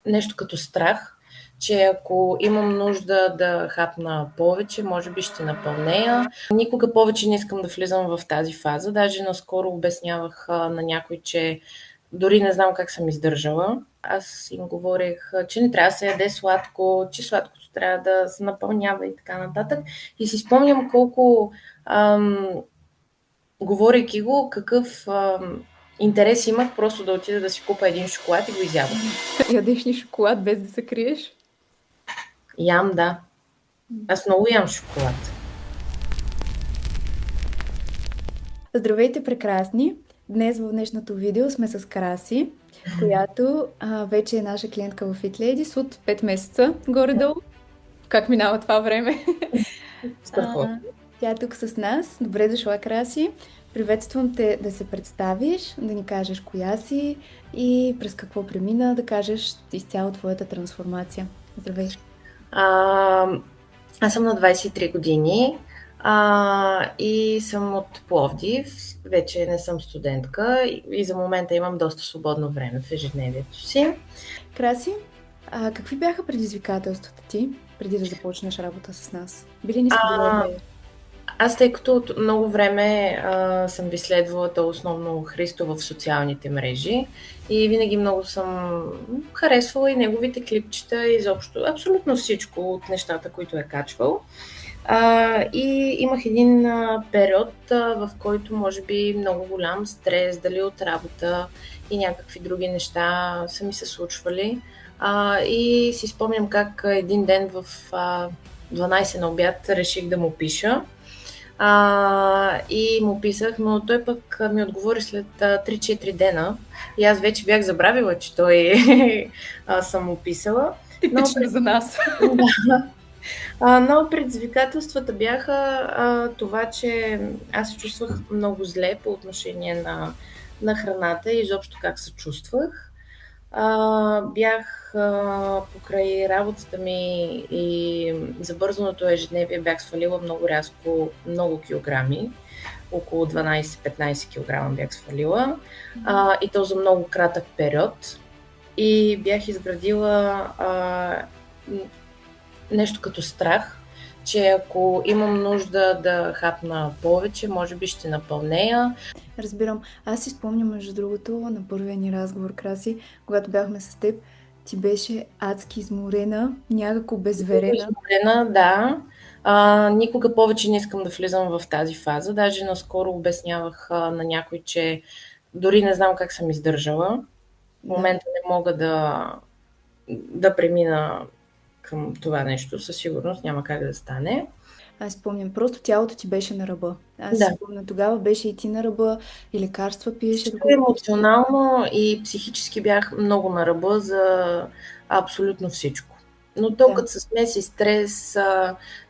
нещо като страх, че ако имам нужда да хапна повече, може би ще напълнея. Никога повече не искам да влизам в тази фаза. Даже наскоро обяснявах на някой, че дори не знам как съм издържала. Аз им говорех, че не трябва да се яде сладко, че сладкото трябва да се напълнява и така нататък. И си спомням колко, говорейки го, какъв интерес имах просто да отида да си купа един шоколад и го изядам. Ядеш ли шоколад без да се криеш? Ям, да. Аз много ям шоколад. Здравейте, прекрасни! Днес в днешното видео сме с Краси, която вече е наша клиентка в FitLadies от 5 месеца, горе-долу. Как минава това време? А, Страхотно. Тя е тук с нас. Добре дошла, Краси! Приветствам те да се представиш, да ни кажеш коя си и през какво премина, да кажеш изцяло твоята трансформация. Здравей! А, аз съм на 23 години и съм от Пловдив. Вече не съм студентка и за момента имам доста свободно време в ежедневието си. Краси, какви бяха предизвикателствата ти преди да започнеш работа с нас? Би ли ни споделила те? Аз, тъй като от много време съм ви следвала то основно Христо в социалните мрежи и винаги много съм харесвала и неговите клипчета, изобщо абсолютно всичко от нещата, които е качвал. И имах един период, в който може би много голям стрес, дали от работа и някакви други неща са ми се случвали. И си спомням как един ден в 12 на обяд реших да му пиша. И му писах, но той пък ми отговори след 3-4 дена и аз вече бях забравила, че той съм му писала. Типично за нас. Но предизвикателствата бяха това, че аз се чувствах много зле по отношение на храната и изобщо как се чувствах. Бях покрай работата ми и забързаното ежедневие бях свалила много рязко много килограми. Около 12-15 кг бях свалила. И то за много кратък период. И бях изградила нещо като страх, че ако имам нужда да хапна повече, може би ще напълнея. Разбирам. Аз си спомням, между другото, на първия ни разговор, Краси, когато бяхме с теб, ти беше адски изморена, някак обезверена. Изморена, да. Никога повече не искам да влизам в тази фаза. Даже наскоро обяснявах на някой, че дори не знам как съм издържала. В момента не мога да премина към това нещо. Със сигурност няма как да стане. Аз спомням, просто тялото ти беше на ръба. Аз Да. спомням, тогава беше и ти на ръба, и лекарства пиеше. Емоционално и психически бях много на ръба за абсолютно всичко. Но то като се смеси стрес,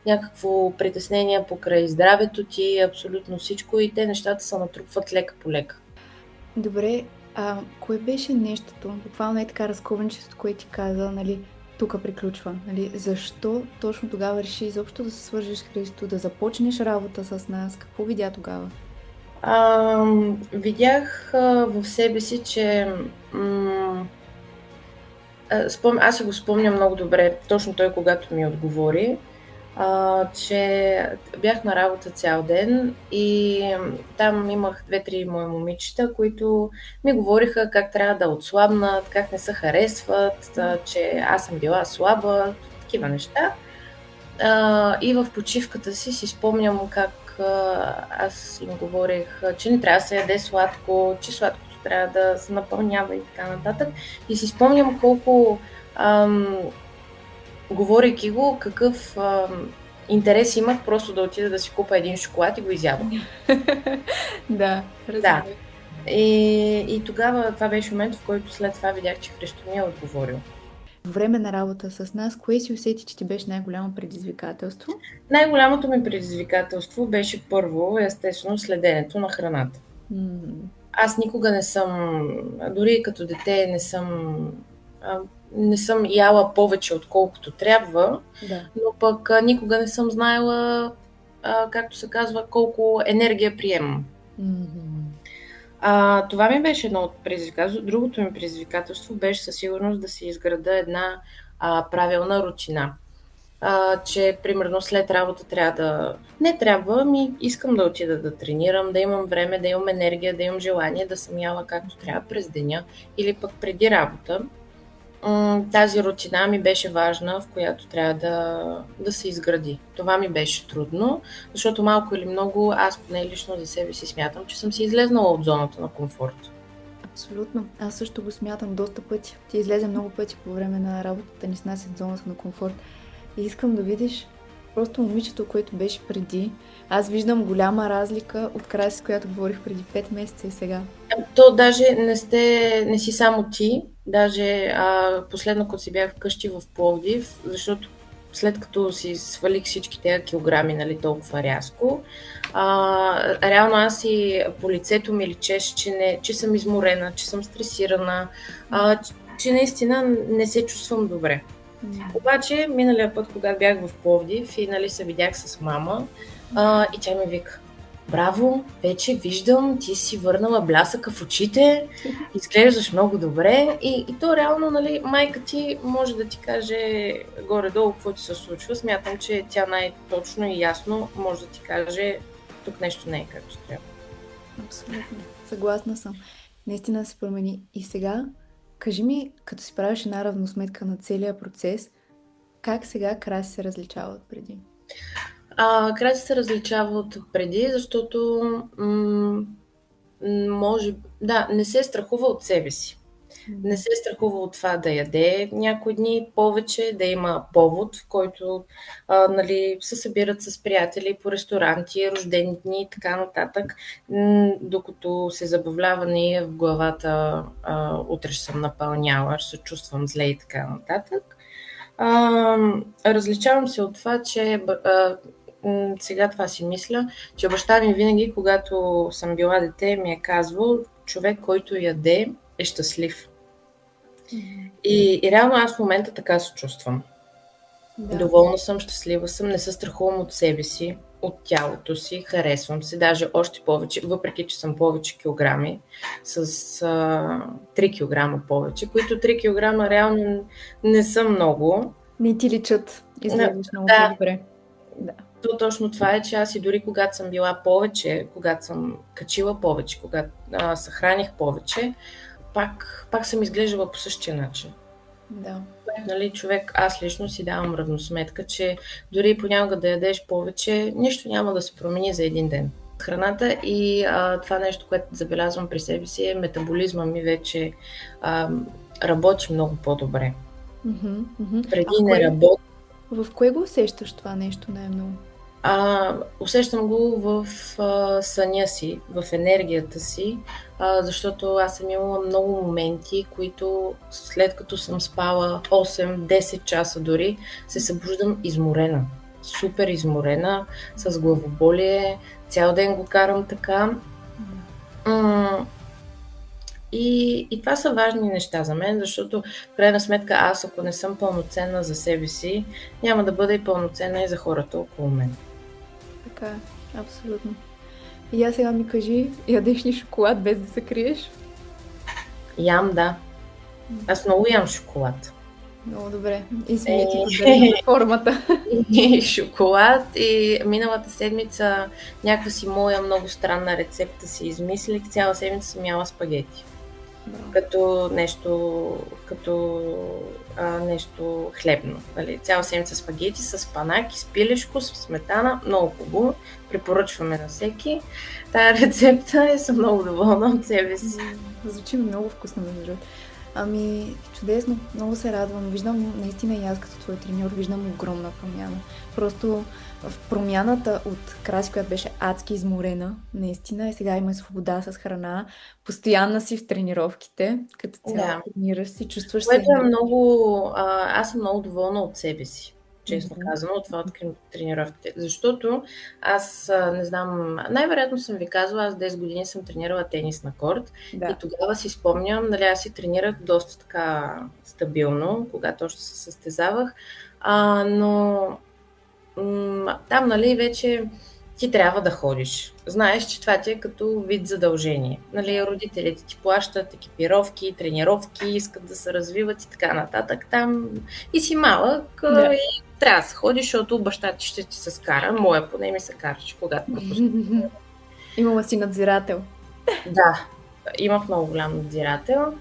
някакво притеснение покрай здравето ти, абсолютно всичко и те нещата се натрупват лека по лека. Добре, кое беше нещото, буквално е така разковничеството, което ти каза, нали, тук приключва. Нали? Защо точно тогава реши изобщо да се свържеш с Христо, да започнеш работа с нас? Какво видя тогава? Видях в себе си, че аз си го спомням много добре, точно той когато ми отговори, че бях на работа цял ден и там имах 2-3 мои момичета, които ми говориха как трябва да отслабнат, как не се харесват, че аз съм била слаба, такива неща. И в почивката си спомням как аз им говорех, че не трябва да се яде сладко, че сладкото трябва да се напълнява и така нататък. И си спомням колко, говорейки го, какъв интерес имах просто да отида да си купа един шоколад и го изядам. Да, разбира. Да. И тогава това беше момент, в който след това видях, че Христо ми е отговорил. По време на работа с нас, кое си усети, че ти беше най-голямо предизвикателство? Най-голямото ми предизвикателство беше първо, естествено, следенето на храната. Аз никога не съм, дори като дете не съм яла повече отколкото трябва, но пък никога не съм знаела, както се казва, колко енергия приемам. Това ми беше едно от предизвикателството. Другото ми предизвикателство беше със сигурност да си изграда една правилна рутина. Че примерно след работа трябва да... Не трябва, ми искам да отида да тренирам, да имам време, да имам енергия, да имам желание да съм яла както трябва през деня или пък преди работа. Тази рутина ми беше важна, в която трябва да се изгради. Това ми беше трудно, защото малко или много аз поне лично за себе си смятам, че съм си излезнала от зоната на комфорт. Абсолютно. Аз също го смятам доста пъти. Ти излезе много пъти по време на работата ни с нас от зоната на комфорт. И искам да видиш просто момичето, което беше преди. Аз виждам голяма разлика от Краси, с която говорих преди 5 месеца и сега. То даже не си само ти, даже последно, като си бях вкъщи в Пловдив, защото след като си свалих всички тези килограми, нали, толкова рязко, реално аз и по лицето ми личеше, че съм изморена, че съм стресирана, че наистина не се чувствам добре. Обаче, миналия път, когато бях в Пловдив и нали, се видях с мама, и тя ми вика: браво, вече виждам, ти си върнала блясъка в очите, изглеждаш много добре и то реално, нали, майка ти може да ти каже горе-долу какво ти се случва. Смятам, че тя най-точно и ясно може да ти каже тук нещо не е както трябва. Абсолютно. Съгласна съм. Наистина се промени. И сега, кажи ми, като си правиш една равносметка на целия процес, как сега Краси се различава от преди? Краси се различава от преди, защото не се страхува от себе си. Не се страхува от това да яде някои дни повече, да има повод, в който нали, се събират с приятели по ресторанти, рождени дни и така нататък, докато се забавлява ние в главата, утре ще съм напълняла, ще се чувствам зле и така нататък. Различавам се от това, че сега това си мисля, че баща ми винаги, когато съм била дете, ми е казвал: човек, който яде, е щастлив. И реално аз в момента така се чувствам. Да. Доволна съм, щастлива съм, не се страхувам от себе си, от тялото си, харесвам се, даже още повече, въпреки че съм повече килограми, с 3 килограма повече, които 3 килограма реално не са много. Не ти личат, изглеждаш много по-добре. Да. То точно това е, че аз и дори когато съм била повече, когато съм качила повече, когато се храних повече, пак съм изглеждала по същия начин. Да. Нали, човек, аз лично си давам равносметка, че дори понякога да ядеш повече, нищо няма да се промени за един ден. Храната и това нещо, което забелязвам при себе си, е метаболизма ми вече работи много по-добре. Преди не работи. В кое го усещаш това нещо най-много? Усещам го в съня си, в енергията си, защото аз съм имала много моменти, които след като съм спала 8-10 часа дори, се събуждам изморена. Супер изморена, с главоболие, цял ден го карам така. И това са важни неща за мен, защото в крайна сметка аз, ако не съм пълноценна за себе си, няма да бъда и пълноценна и за хората около мен. Така, абсолютно. И аз сега ми кажи, ядеш ли шоколад без да се криеш? Ям, да. Аз много ям шоколад. Много добре. И си поддържа формата. И шоколад. И миналата седмица някаква си моя много странна рецепта си измислих. Цяла седмица съм яла спагети. Като нещо хлебно. Нали? Цяла седмица спагети с панаки, с пилешко, с сметана. Много хубаво. Препоръчваме на всеки. Тая рецепта и съм много доволна от себе си. Звучи много вкусно, между другото. Ами, чудесно, много се радвам. Виждам, наистина и аз като твой треньор, виждам огромна промяна. Просто в промяната от Краси, която беше адски изморена, наистина, и сега има свобода с храна, постоянна си в тренировките, като цяло тренираш си, чувстваш се... Аз съм много доволна от себе си, честно казано, от това от тренировките. Защото аз не знам, най-вероятно съм ви казала, аз 10 години съм тренирала тенис на корт и тогава си спомням, нали, аз си тренирах доста така стабилно, когато още се състезавах, но там, нали, вече ти трябва да ходиш. Знаеш, че това ти е като вид задължение. Нали, родителите ти плащат екипировки, тренировки, искат да се развиват и така нататък. Там и си малък Да. и трябва да се ходиш, защото баща ти ще ти се скара. Моя поне ми се караше, когато пропусна. Имала си надзирател. Да, имах много голям надзирател,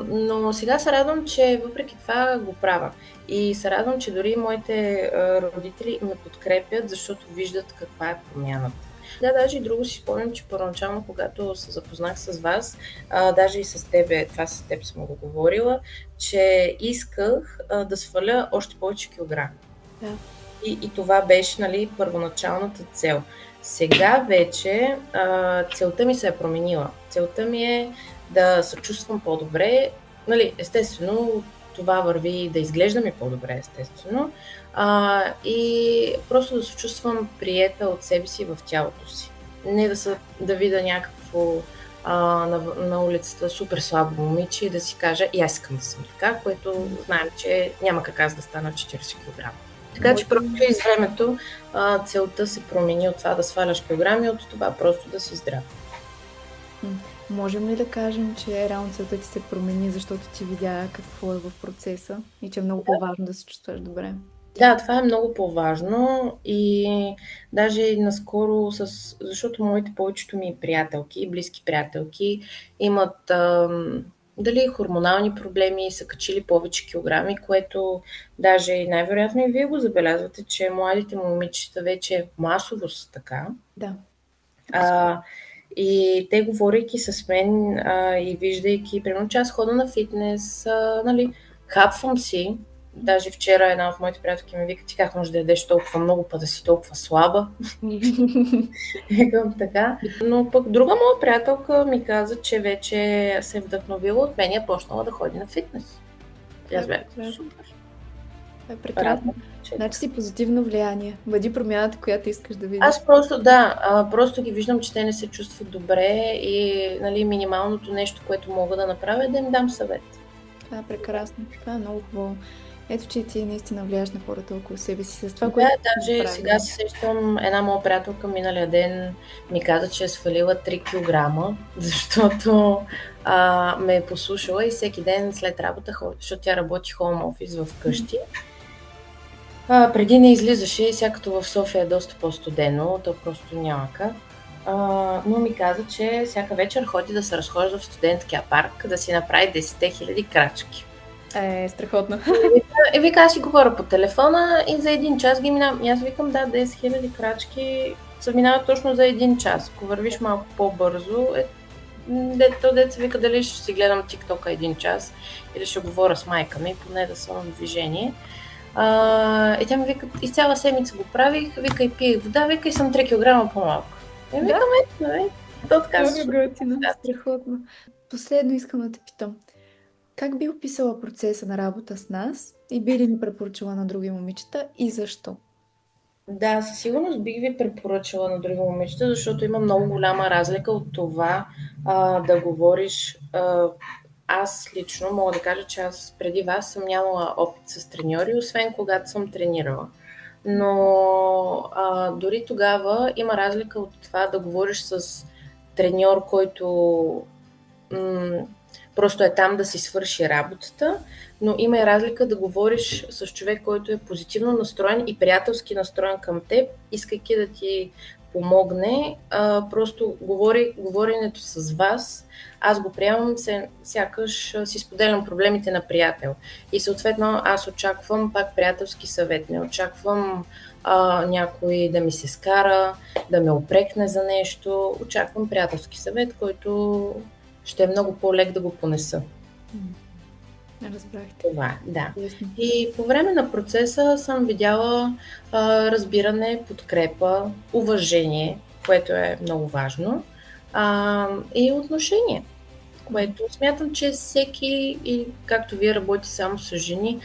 но сега се радвам, че въпреки това го правя. И се радвам, че дори моите родители ме подкрепят, защото виждат каква е промяната. Да, даже и друго си спомням, че първоначално, когато се запознах с вас, даже и с тебе, това с теб съм го говорила, че исках да сваля още повече килограми. Да. И това беше, нали, първоначалната цел. Сега вече целта ми се е променила. Целта ми е да се чувствам по-добре. Нали, естествено, това върви да изглеждам и по-добре, естествено. И просто да се чувствам приета от себе си в тялото си. Не да видя някакво на улицата супер слабо момиче и да си кажа, и аз искам да съм така, което знаем, че няма как аз да стана 40 кг. Така че просто из времето целта се промени от това да сваляш килограми, от това просто да си здрав. Можем ли да кажем, че реално целта ти се промени, защото ти видя какво е в процеса и че е много по-важно да се чувстваш добре? Да, това е много по-важно и даже и наскоро, защото моите повечето ми приятелки, близки приятелки имат дали хормонални проблеми, са качили повече килограми, което даже и най-вероятно и вие го забелязвате, че младите момичета вече масово са така. Да. И те, говорейки с мен и виждайки, примерно, че аз хода на фитнес, нали, хапвам си. Даже вчера една от моите приятелки ми вика, ти как можеш да ядеш толкова много, па да си толкова слаба? Викам така. Но пък друга моя приятелка ми каза, че вече се е вдъхновила от мен и е почнала да ходи на фитнес. И аз бях супер. Това е прекрасно. Значи си позитивно влияние. Бъди промяната, която искаш да видиш. Аз просто ги виждам, че те не се чувстват добре и, нали, минималното нещо, което мога да направя, е да им дам съвет. Това е прекрасно. Това е много хубаво. Ето, че ти наистина влияеш на хората около себе си с това, Да, даже сега се сещам, една моя приятелка миналия ден ми каза, че е свалила 3 кг, защото ме е послушала и всеки ден след работа ходи, защото тя работи хоум офис в къщи. Преди не излизаше и сега като в София е доста по-студено, то просто няма как. Но ми каза, че всяка вечер ходи да се разхожда в студентския парк, да си направи 10 000 крачки. Страхотно. И вика, аз си говоря по телефона и за 1 час ги минавам. И аз викам, да, 10 000 крачки се минават точно за 1 час. Ако вървиш малко по-бързо, деца вика, дали ще си гледам TikTok 1 час или ще говоря с майка ми, поне да съм в движение. И тя ми вика, и цяла седмица го правих, вика и пиех вода, вика и съм 3 кг по-малко. И викам, то така се страхотно. Последно искам да те питам. Как би описала процеса на работа с нас и би ли ни препоръчала на други момичета и защо? Да, със сигурност бих ви препоръчала на други момичета, защото има много голяма разлика от това да говориш. Аз лично мога да кажа, че аз преди вас съм нямала опит с треньори, освен когато съм тренирала. Но дори тогава има разлика от това да говориш с треньор, който просто е там да си свърши работата, но има и разлика да говориш с човек, който е позитивно настроен и приятелски настроен към теб, искайки да ти помогне. Просто говоренето с вас, аз го приемам, сякаш си споделям проблемите на приятел. И съответно аз очаквам пак приятелски съвет. Не очаквам някой да ми се скара, да ме упрекне за нещо. Очаквам приятелски съвет, който ще е много по-лек да го понеса. Разбрахте. Това, да. И по време на процеса съм видяла разбиране, подкрепа, уважение, което е много важно, и отношение, което смятам, че всеки, и както вие работите само с жени,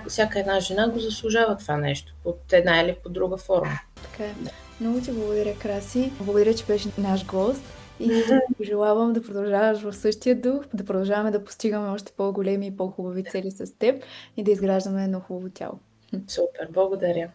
всяка една жена го заслужава това нещо, под една или по друга форма. Така е. Много ти благодаря, Краси. Благодаря, че беше наш гост. И пожелавам да продължаваш в същия дух, да продължаваме да постигаме още по-големи и по-хубави цели с теб и да изграждаме едно хубаво тяло. Супер, благодаря.